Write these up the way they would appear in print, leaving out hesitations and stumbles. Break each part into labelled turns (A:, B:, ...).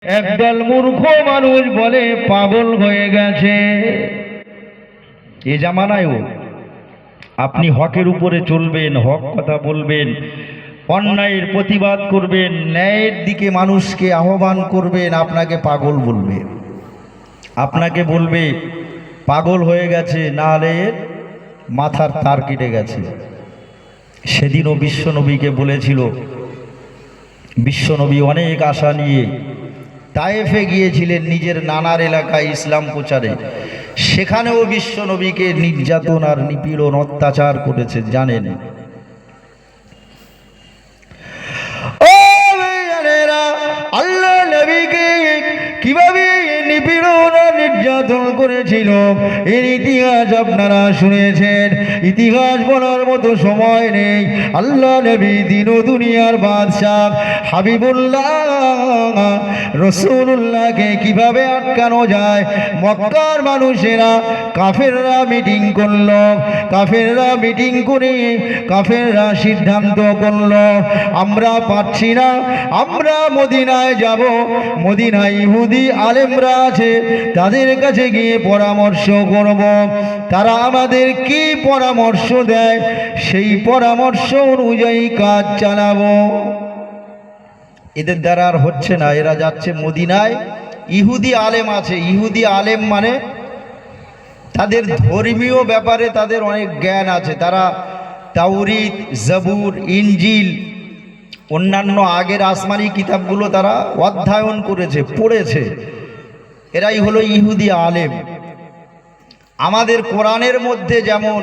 A: একদল মূর্খ মানুষ বলে পাগল হয়ে গেছে। এ জামানায়ও আপনি হকের উপরে চলবেন, হক কথা বলবেন, অন্যায়ের প্রতিবাদ করবেন, ন্যায়ের দিকে মানুষকে আহ্বান করবেন, আপনাকে পাগল বলবে, আপনাকে বলবে পাগল হয়ে গেছে, না হলে মাথার তার কেটে গেছে। সেদিনও বিশ্বনবীকে বলেছিল, বিশ্বনবী অনেক আশা নিয়ে তায়েফে গিয়েছিলেন নিজের নানার এলাকায় ইসলাম প্রচারে। সেখানেও বিশ্বনবীকে নির্যাতন আর নিপীড়ন অত্যাচার করেছে, জানেন। আল্লাহ নবীকে কিভাবে নিপীড়ন আর নির্যাতন করেছিল এর ইতিহাস আপনারা শুনেছেন। ইতিহাস বলার মতো সময় নেই। আল্লাহ নবী দিন ও দুনিয়ার বাদশাহ হাবিবুল্লাহ রাসূলুল্লাহকে কিভাবে আটকানো যায়, মক্কার মানুষেরা কাফেররা মিটিং করল, কাফেররা মিটিং করে কাফেররা সিদ্ধান্ত করল আমরা পাচ্ছি না, আমরা মদিনায় যাব, মদিনায় ইহুদি আলেমরা আছে, তাদের কাছে গিয়ে পরামর্শ করব, তারা আমাদের কি পরামর্শ দেয় সেই পরামর্শ অনুযায়ী কাজ চালাবো। এদের দ্বারা আর হচ্ছে না, এরা যাচ্ছে মদিনায়, ইহুদি আলেম আছে। ইহুদি আলেম মানে তাদের ধর্মীয় ব্যাপারে তাদের অনেক জ্ঞান আছে, তারা তাওরীত, জবুর, ইনজিল, অন্যান্য আগের আসমানি কিতাবগুলো তারা অধ্যয়ন করেছে, পড়েছে। এরাই হলো ইহুদি আলেম। আমাদের কোরআনের মধ্যে যেমন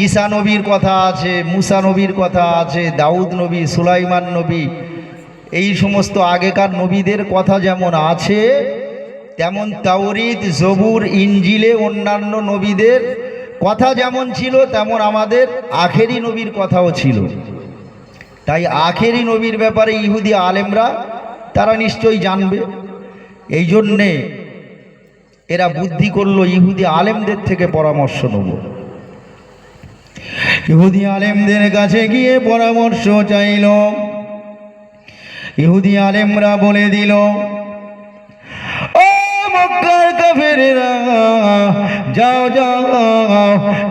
A: ঈসা নবীর কথা আছে, মুসা নবীর কথা আছে, দাউদ নবী, সুলাইমান নবী, এই সমস্ত আগেকার নবীদের কথা যেমন আছে, তেমন তাওরীত, জবুর, ইনজিলে অন্যান্য নবীদের কথা যেমন ছিল, তেমন আমাদের আখেরি নবীর কথাও ছিল। তাই আখেরি নবীর ব্যাপারে ইহুদি আলেমরা তারা নিশ্চয়ই জানবে। এই জন্যে এরা বুদ্ধি করলো ইহুদি আলেমদের থেকে পরামর্শ নেব। ইহুদি আলেমদের কাছে গিয়ে পরামর্শ চাইল। ইহুদি আলেমরা বলে দিল, ও মক্কার কাফেরেরা, যাও যাও,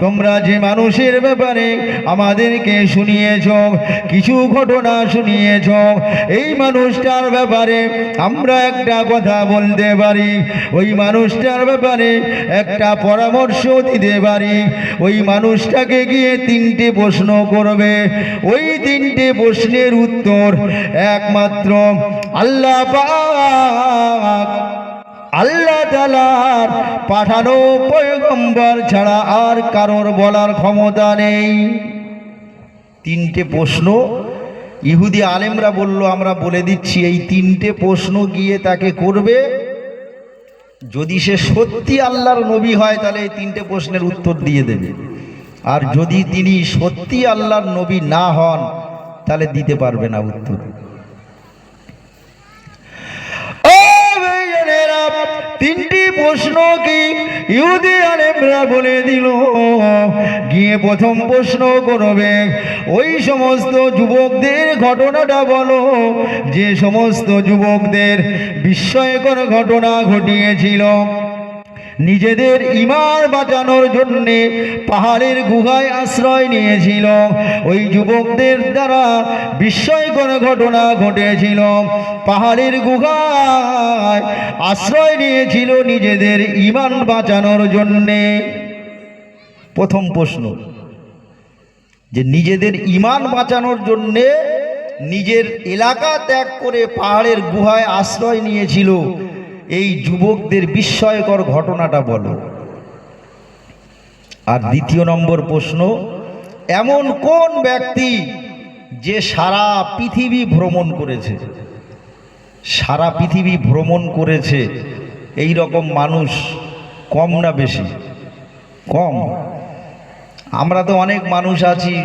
A: তোমরা যে মানুষের ব্যাপারে আমাদেরকে শুনিয়েছ, কিছু ঘটনা শুনিয়েছ, এই মানুষটার ব্যাপারে আমরা একটা কথা বলতে পারি, ওই মানুষটার ব্যাপারে একটা পরামর্শ দিতে পারি। ওই মানুষটাকে গিয়ে 3টে প্রশ্ন করবে, ওই 3টে প্রশ্নের উত্তর একমাত্র আল্লাহ পাক, আল্লাহ তাআলার পাঠানো পয়গম্বর ছাড়া আর কারোর বলার ক্ষমতা নেই। 3টে প্রশ্ন ইহুদি আলেমরা বলল, আমরা বলে দিচ্ছি, এই 3টে প্রশ্ন গিয়ে তাকে করবে। যদি সে সত্যি আল্লাহর নবী হয় তাহলে এই 3টে প্রশ্নের উত্তর দিয়ে দেবে, আর যদি তিনি সত্যি আল্লাহর নবী না হন তাহলে দিতে পারবে না উত্তর। 3টি প্রশ্ন কি ইহুদি আলেমরা বলে দিল। গিয়ে প্রথম প্রশ্ন করবে, ওই সমস্ত যুবকদের ঘটনাটা বলো যে সমস্ত যুবকদের বিস্ময়কর ঘটনা ঘটিয়েছিল, নিজেদের ঈমান বাঁচানোর জন্যে পাহাড়ের গুহায় আশ্রয় নিয়েছিল। ওই যুবকদের দ্বারা বিস্ময়কর ঘটনা ঘটেছিল, পাহাড়ের গুহায় আশ্রয় নিয়েছিল নিজেদের ঈমান বাঁচানোর জন্যে। প্রথম প্রশ্ন, যে নিজেদের ঈমান বাঁচানোর জন্যে নিজের এলাকা ত্যাগ করে পাহাড়ের গুহায় আশ্রয় নিয়েছিল, এই যুবকদের বিস্ময়কর ঘটনাটা বলো। আর দ্বিতীয় নম্বর প্রশ্ন, এমন কোন ব্যক্তি যে সারা পৃথিবী ভ্রমণ করেছে, সারা পৃথিবী ভ্রমণ করেছে, এই রকম মানুষ কম না বেশি? কম। আমরা তো অনেক মানুষ আছি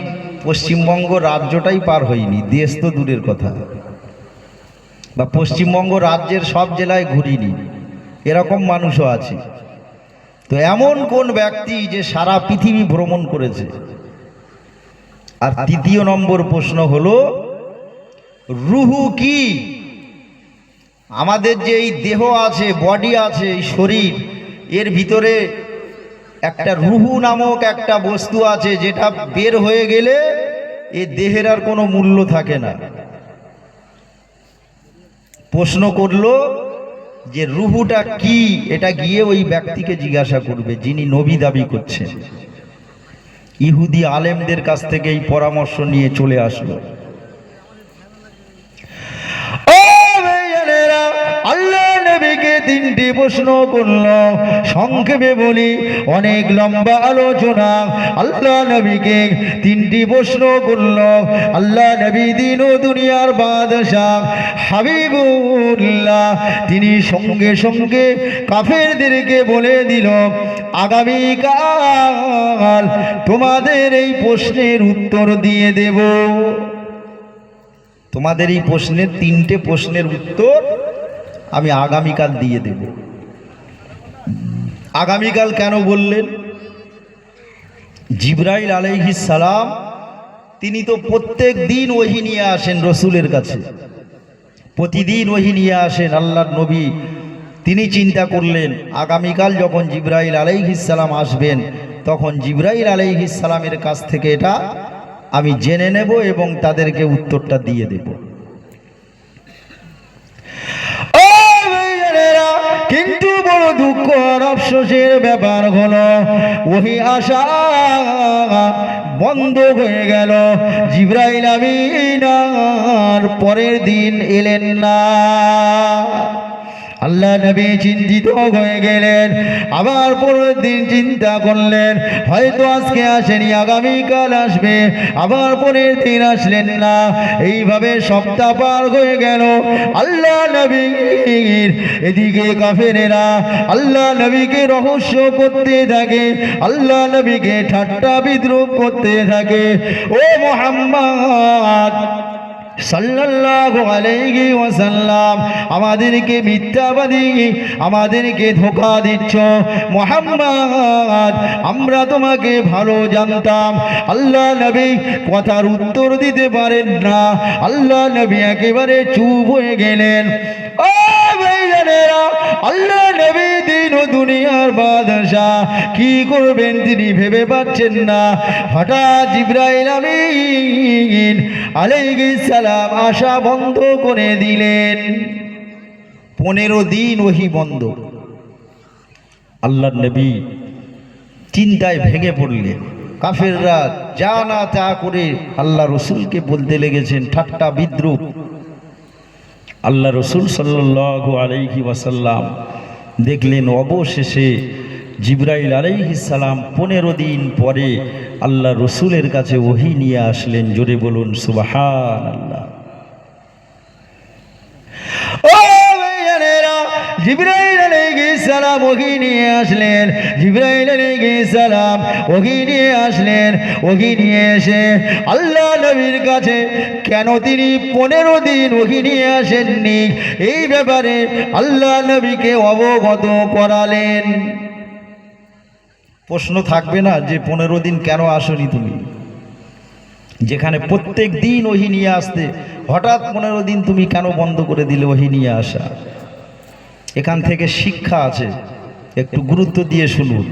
A: পশ্চিমবঙ্গ রাজ্যটাই পার হইনি, দেশ তো দূরের কথা, বা পশ্চিমবঙ্গ রাজ্যের সব জেলায় ঘুরিনি, এরকম মানুষও আছে। তো এমন কোন ব্যক্তি যে সারা পৃথিবী ভ্রমণ করেছে? আর তৃতীয় নম্বর প্রশ্ন হলো, রুহু কি? আমাদের যে এই দেহ আছে, বডি আছে, এই শরীর, এর ভিতরে একটা রুহু নামক একটা বস্তু আছে, যেটা বের হয়ে গেলে এই দেহের আর কোনো মূল্য থাকে না। প্রশ্ন করলো যে রুহুটা কি, এটা গিয়ে ওই ব্যক্তিকে জিজ্ঞাসা করবে যিনি নবী দাবি করছেন। ইহুদি আলেমদের কাছ থেকে এই পরামর্শ নিয়ে চলে আসলো। আল্লাহ নবীকে তিনটি প্রশ্ন করলো, সংক্ষেপে বলি, অনেক লম্বা আলোচনা। আল্লাহ নবীকে তিনটি প্রশ্ন করলো। আল্লাহ নবী দিন ও দুনিয়ার বাদশাহ হাবিবুল্লাহ, তিনি সঙ্গে সঙ্গে কাফেরদেরকে বলে দিল, আগামীকাল তোমাদের এই প্রশ্নের উত্তর দিয়ে দেব। তোমাদের এই প্রশ্নের তিনটে প্রশ্নের উত্তর আমি আগামীকাল দিয়ে দেব। আগামীকাল কেন বললেন? জিবরাইল আলাইহিস সালাম তিনি তো প্রত্যেক দিন ওহী নিয়ে আসেন রসুলের কাছে, প্রতিদিন ওহী নিয়ে আসেন আল্লাহর নবী। তিনি চিন্তা করলেন আগামীকাল যখন জিবরাইল আলাইহিস সালাম আসবেন, তখন জিবরাইল আলাইহিস সালামের কাছ থেকে এটা আমি জেনে নেব এবং তাদেরকে উত্তরটা দিয়ে দেব। কিন্তু বড় দুঃখ আর আফসোসের ব্যাপার হলো, ওহী আসা বন্ধ হয়ে গেল। জিবরাইল আমিন আর পরের দিন এলেন না। আল্লাহ নবী চিন্তিত হয়ে গেলেন। আবার পরের দিন চিন্তা করলেন, হয়তো আজকে আসেনি, আগামীকাল আসবে। আবার পরের দিন আসলেন না। এইভাবে সপ্তাহ পার হয়ে গেল। আল্লাহ নবীর এদিকে কাফেরেরা আল্লাহ নবীকে রহস্য করতে থাকে, আল্লাহ নবীকে ঠাট্টা বিদ্রুপ করতে থাকে। ও মুহাম্মদ সাল্লাল্লাহু আলাইহি ওয়াসাল্লাম, আমাদেরকে মিথ্যাবাদী, আমাদেরকে ধোঁকা দিচ্ছ। মুহাম্মদ, আমরা তোমাকে ভালো জানতাম। আল্লাহ নবী কথার উত্তর দিতে পারেন না। আল্লাহ নবী একেবারে চুপ হয়ে গেলেন। ও ভাইজানেরা, আল্লাহ নবী দিন ও দুনিয়ার বাদশাহ, কি করবেন তিনি ভেবে পাচ্ছেন না। হঠাৎ জিবরাইল আমিন আলাইহিস সালাম আসা বন্ধ করে দিলেন। 15 দিন ওহী বন্ধ। আল্লাহর নবী চিন্তায় ভেঙে পড়লেন। কাফেররা যা না তা করে আল্লাহ রসুলকে বলতে লেগেছেন, ঠাট্টা বিদ্রুপ। আল্লাহ রসুল সাল্লাল্লাহু আলাইহি ওয়াসাল্লাম দেখলেন অবশেষে জিবরাইল আলাইহিস সালাম 15 দিন পরে আল্লাহ রসুলের কাছে ওহী নিয়ে আসলেন। জোরে বলুন সুবহানাল্লাহ। ও ভাইয়েরা, জিবরাইল আলাইহিস সালাম ওহী নিয়ে আসলেন। জিবরাইল আলাইহিস সালাম ওহী নিয়ে আসলেন। ওহী নিয়ে এসে আল্লাহ নবীর কাছে কেন তিনি 15 দিন ওহী নিয়ে আসেননি, এই ব্যাপারে আল্লাহ নবীকে অবগত করালেন। প্রশ্ন থাকবে না যে 15 দিন কেন আসনি তুমি, যেখানে প্রত্যেক দিন ওহী নিয়ে আসতে, হঠাৎ 15 দিন তুমি কেন বন্ধ করে দিলে ওহী নিয়ে আসা? এখান থেকে শিক্ষা আছে, একটু গুরুত্ব দিয়ে শুনুন।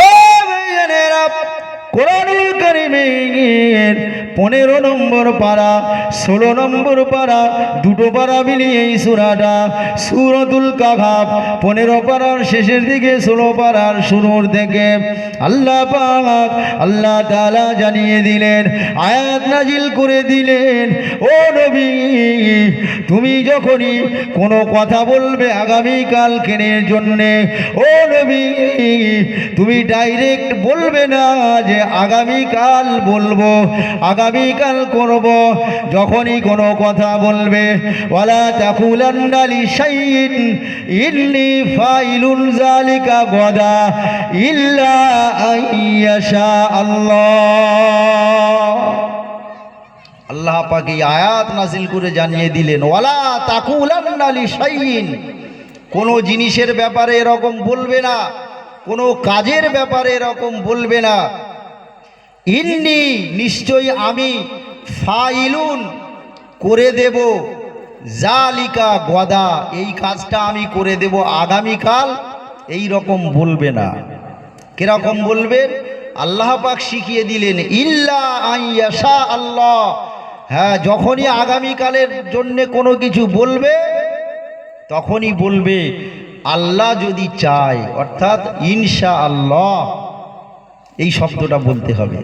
A: ও ভাইয়েরা, কোরআনুল কারীমের 15 নম্বর পারা, 16 নম্বর পারা, দুটো পারা মিলিয়ে এই সূরাটা সূরাতুল কাহফ। 15 পারার শেষের দিকে 16 পারার শুরুর থেকে আল্লাহ পাক আল্লাহ তাআলা জানিয়ে দিলেন, আয়াত নাজিল করে দিলেন, ও নবী, তুমি যখনই কোনো কথা বলবে আগামীকাল কেনের জন্যে, ও নবী, তুমি ডাইরেক্ট বলবে না যে আগামীকাল বলবো, আগামীকাল করব। যখনই কোনো কথা বলবে, ওয়ালা তাকুলান্না লিশাইইন ইন্নী ফাইলুন যালিকা গাদা ইল্লা আইয়াশা আল্লাহ। আল্লাহ পাক এই আয়াত নাজিল করে জানিয়ে দিলেন, ওয়ালা তাকুলান্না লিশাইইন, কোনো জিনিসের ব্যাপারে এরকম বলবে না, কোনো কাজের ব্যাপারে এরকম বলবে না। ইন্নি, নিশ্চয়ই আমি, ফাইলুন, করে দেব, জালিকা গদা, এই কাজটা আমি করে দেব আগামীকাল, এই রকম বলবে না। কিরকম বলবেন? আল্লাহ পাক শিখিয়ে দিলেন ইল্লা আইয়াশা আল্লাহ। হ্যাঁ, যখনই আগামীকালের জন্য কোনো কিছু বলবে তখনই বলবে আল্লাহ যদি চায়, অর্থাৎ ইনশাআল্লাহ, এই শব্দটা বলতে হবে।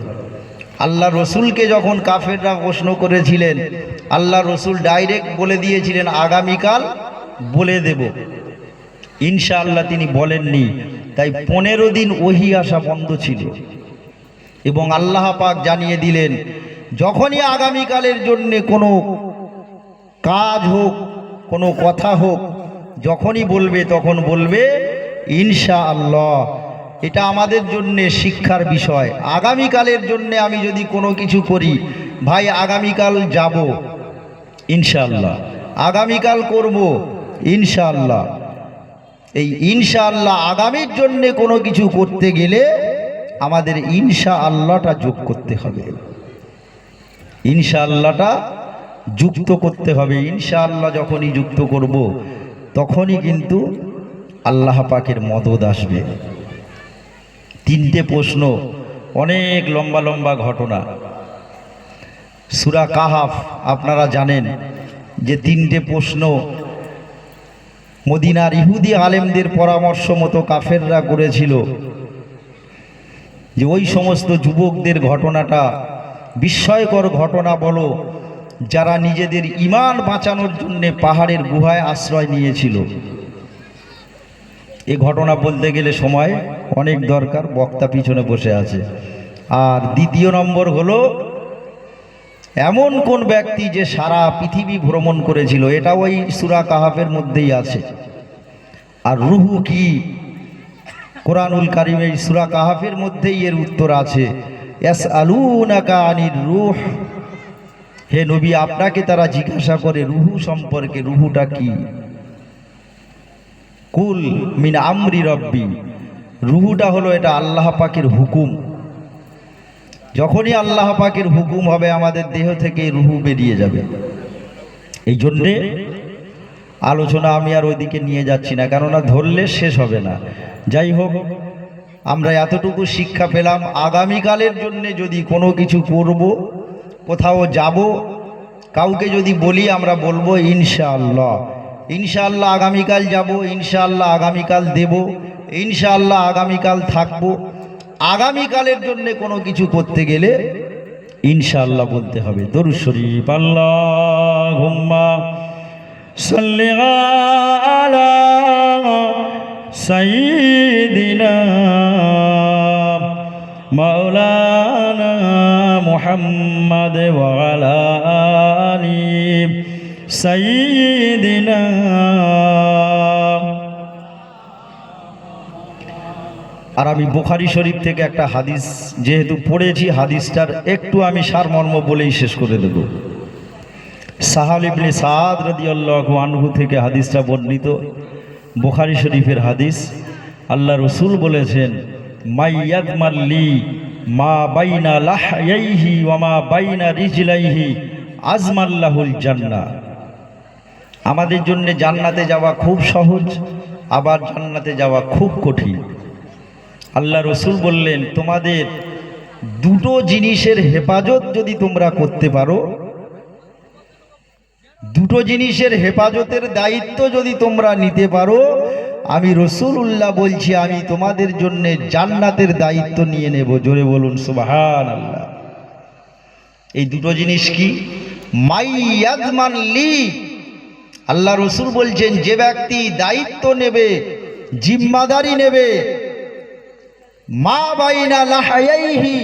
A: আল্লাহ রসুলকে যখন কাফেররা প্রশ্ন করেছিলেন, আল্লাহ রসুল ডাইরেক্ট বলে দিয়েছিলেন আগামীকাল বলে দেব, ইনশাআল্লাহ তিনি বলেননি। তাই 15 দিন ওহী আসা বন্ধ ছিল এবং আল্লাহ পাক জানিয়ে দিলেন যখনই আগামীকালের জন্য কোনো কাজ হোক, কোনো কথা হোক, যখনই বলবে তখন বলবে ইনশাআল্লাহ। এটা আমাদের জন্য শিক্ষার বিষয়। আগামীকালের জন্য আমি যদি কোনো কিছু করি, ভাই আগামীকাল যাব ইনশাআল্লাহ, আগামীকাল করব ইনশাআল্লাহ। এই ইনশাআল্লাহ আগামীর জন্য কোনো কিছু করতে গেলে আমাদের ইনশাআল্লাহটা যোগ করতে হবে, ইনশাআল্লাহটা যুক্ত করতে হবে। ইনশাআল্লাহ যখনই যুক্ত করব তখনই কিন্তু আল্লাহ পাকের মদদ আসবে। 3টে প্রশ্ন, অনেক লম্বা লম্বা ঘটনা। সূরা কাহাফ আপনারা জানেন যে 3টে প্রশ্ন মদিনার ইহুদি আলেমদের পরামর্শ মতো কাফেররা করেছিল, যে ওই সমস্ত যুবকদের ঘটনাটা বিস্ময়কর ঘটনা বলো যারা নিজেদের ঈমান বাঁচানোর জন্য পাহাড়ের গুহায় আশ্রয় নিয়েছিল। এই ঘটনা বলতে গেলে সময় অনেক দরকার, বক্তা পিছনে বসে আছে। আর দ্বিতীয় নম্বর হলো এমন কোন ব্যক্তি যে সারা পৃথিবী ভ্রমণ করেছিল, এটা ওই সূরা কাহাফের মধ্যেই আছে। আর রুহু কি, কোরআনুল কারীম এই সূরা কাহাফের মধ্যেই এর উত্তর আছে। ইয়াসআলুনাকা আনির রূহ, হে নবী আপনাকে তারা জিজ্ঞাসা করে রুহু সম্পর্কে, রুহুটা কি? কুল মিন আমরি রব্বি, রুহুটা হলো এটা আল্লাহ পাকের হুকুম। যখনই আল্লাহ পাকের হুকুম হবে আমাদের দেহ থেকে রুহু বেরিয়ে যাবে। এই জন্যে আলোচনা আমি আর ওইদিকে নিয়ে যাচ্ছি না, কেননা ধরলে শেষ হবে না। যাই হোক, আমরা এতটুকু শিক্ষা পেলাম, আগামীকালের জন্য যদি কোনো কিছু করব, কোথাও যাব, কাউকে যদি বলি আমরা বলবো ইনশাআল্লাহ, ইনশাআল্লাহ আগামীকাল যাব, ইনশাআল্লাহ আগামীকাল দেব, ইনশাআল্লাহ আগামীকাল থাকব। আগামীকালের জন্য কোনো কিছু করতে গেলে ইনশাআল্লাহ বলতে হবে। দরুদ শরীফ। আল্লাহুম্মা সাল্লি আলা সাইয়্যিদিনা মাওলানা মুহাম্মদ ওয়া আলা আলি সাইয়্যিদিনা। আর আমি বুখারী শরীফ থেকে একটা হাদিস যেহেতু পড়েছি, হাদিসটার একটু আমি সারমর্ম বলেই শেষ করে দেব। সাহাল ইবনে সাদ রাদিয়াল্লাহু আনহু থেকে হাদিসটা বর্ণিত, বুখারী শরীফের হাদিস। আল্লাহ রসুল বলেছেন, মাইয়াদমাল্লি মা বাইনা লাহইহি ওয়া মা বাইনা রিজলাইহি আজমাল্লাহুল জান্নাহ। আমাদের জন্য জান্নাতে যাওয়া খুব সহজ, আবার জান্নাতে যাওয়া খুব কঠিন। আল্লাহ রসুল বললেন, তোমাদের দুটো জিনিসের হেফাজত যদি তোমরা করতে পারো, দুটো জিনিসের হেফাজতের দায়িত্ব যদি তোমরা নিতে পারো, আমি রাসূলুল্লাহ বলছি আমি তোমাদের জন্য জান্নাতের দায়িত্ব নিয়ে নেব। জোরে বলুন সুবহানাল্লাহ। এই দুটো জিনিস কি? মাইয়াজমানলি, আল্লাহ রসুল বলছেন যে ব্যক্তি দায়িত্ব নেবে, জিম্মাদারি নেবে, মা বাইনা লাহাইহি,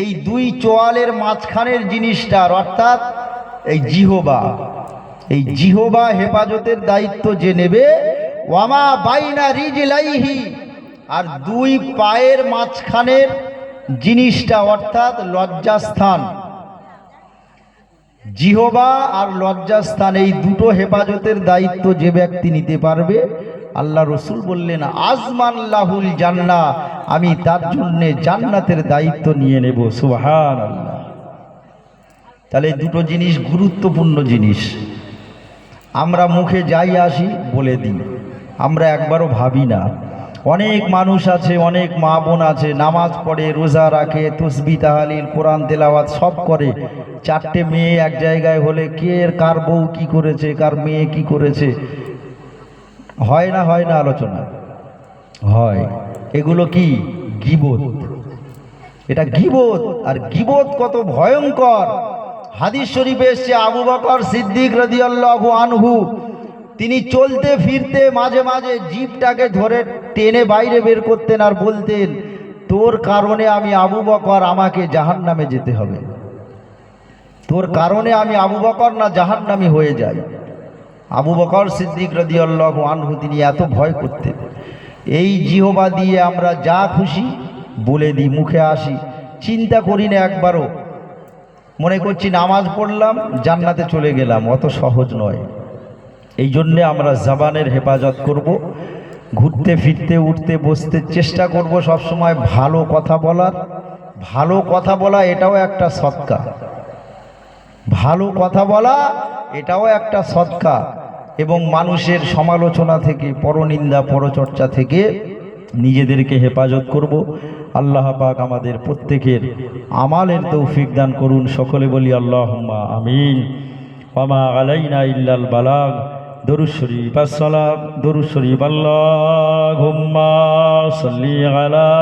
A: এই দুই চোয়ালের মাঝখানের জিনিসটার, অর্থাৎ এই জিহবা, এই জিহবা হেফাজতের দায়িত্ব যে নেবে, ওয়ামা বাইনা রিজলাইহি, আর দুই পায়ের মাঝখানের জিনিসটা, অর্থাৎ লজ্জাস্থান, জিহবা আর লজ্জাস্থান, এই দুটো হেফাজতের দায়িত্ব যে ব্যক্তি নিতে পারবে, আল্লাহ রসুল বললেন আজমাল্লাহুল জান্নাহ, আমি তার জন্য জান্নাতের দায়িত্ব নিয়ে নেব। সুবহানাল্লাহ। তাহলে দুটো জিনিস গুরুত্বপূর্ণ জিনিস। আমরা মুখে যাই আসি বলে দিই, আমরা একবারও ভাবি না। অনেক মানুষ আছে, অনেক মা বোন আছে, নামাজ পড়ে, রোজা রাখে, তসবিহ তাহলিল কোরআন তেলাওয়াত সব করে। চারটে মেয়ে এক জায়গায় হলে কে কার বউ কি করেছে, কার মেয়ে কি করেছে, হয় না হয় না আলোচনা হয়। এগুলো কি গীবত, এটা গীবত। আর গীবত কত ভয়ঙ্কর হাদিস শরীফে এসেছে, আবু বকর সিদ্দিক রাদিয়াল্লাহু আনহু তিনি চলতে ফিরতে মাঝে মাঝে জিভটাকে ধরে টেনে বাইরে বের করতেন আর বলতেন, তোর কারণে আমি আবু বকর, আমাকে জাহান্নামে যেতে হবে, তোর কারণে আমি আবু বকর না জাহান্নামী হয়ে যাই। আবু বকর সিদ্দিক রাদিয়াল্লাহু আনহু তিনি এত ভয় করতেন। এই জিহবা দিয়ে আমরা যা খুশি বলে দিই, মুখে আসি, চিন্তা করি না একবারও, মনে করছি নামাজ পড়লাম জান্নাতে চলে গেলাম, অত সহজ নয়। এই জন্যে আমরা জবানের হেফাজত করব, ঘুরতে ফিরতে উঠতে বসতে চেষ্টা করব সব সময় ভালো কথা বলার। ভালো কথা বলা এটাও একটা সদকা, ভালো কথা বলা এটাও একটা সদকা। এবং মানুষের সমালোচনা থেকে, পরনিন্দা পরচর্চা থেকে নিজেদেরকে হেফাজত করব। আল্লাহ পাক আমাদের প্রত্যেকের আমালের তৌফিক দান করুন। সকলে বলি আল্লাহুম্মা আমিন। ওয়া মা আলাইনা ইল্লাল বালাগ। দরুদ শরীফ আসসালাম, দরুদ শরীফ আল্লাহুম্মা সাল্লি আলা